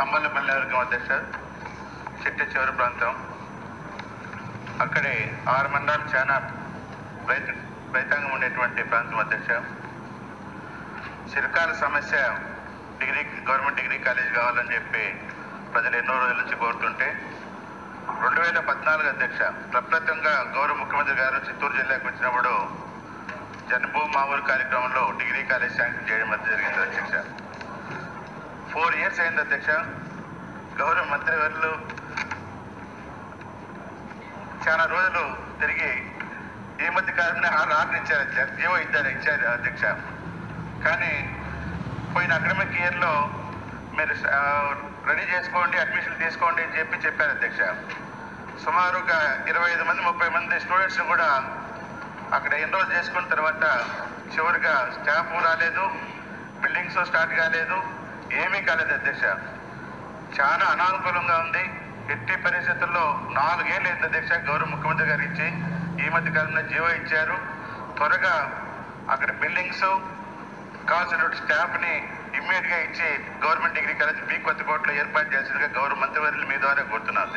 తంబలపల్లి వర్గం అధ్యక్ష, చిట్ట చివరి ప్రాంతం. అక్కడే 6 మండలాలు చాలా రైతాంగం ఉండేటువంటి ప్రాంతం అధ్యక్ష. చిరకాల సమస్య గవర్నమెంట్ డిగ్రీ కాలేజ్ కావాలని చెప్పి ప్రజలు ఎన్నో రోజుల నుంచి కోరుతుంటే 2014 అధ్యక్ష ప్రప్రథంగా గౌరవ ముఖ్యమంత్రి గారు చిత్తూరు జిల్లాకు వచ్చినప్పుడు జన్మభూమి మామూలు కార్యక్రమంలో డిగ్రీ కాలేజ్ శాంక్షన్ చేయడం జరిగింది అధ్యక్ష. 4 years అయింది అధ్యక్ష. గౌరవ మంత్రివర్యులు చాలా రోజులు తిరిగి ఈ మధ్య కాలంలో ఆర్డర్ ఇచ్చారు అధ్యక్ష, జీవో ఇచ్చారు అధ్యక్ష. కానీ పోయిన అకాడమిక్ ఇయర్లో మీరు రెడీ చేసుకోండి, అడ్మిషన్ తీసుకోండి అని చెప్పారు అధ్యక్ష. సుమారు ఒక 25 మంది 30 మంది స్టూడెంట్స్ కూడా అక్కడ ఎన్రోల్ చేసుకున్న తర్వాత చివరిగా స్టాఫ్ రాలేదు, బిల్డింగ్స్ స్టార్ట్ కాలేదు, ఏమీ కాలేదు అధ్యక్ష. చాలా అనానుకూలంగా ఉంది. ఎట్టి పరిస్థితుల్లో 4 ఏళ్ళు అయింది అధ్యక్ష గౌరవ ముఖ్యమంత్రి గారు ఇచ్చి. ఈ మధ్య కాలంలో జీవో ఇచ్చారు. త్వరగా అక్కడ బిల్డింగ్స్ కావాల్సినటువంటి స్టాఫ్ని ఇమ్మీడియట్గా ఇచ్చి గవర్నమెంట్ డిగ్రీ కాలేజ్ బి కొత్తకోటలో ఏర్పాటు చేయాల్సిందిగా గౌరవ మంత్రివర్యులు మీ ద్వారా కోరుతున్నారు.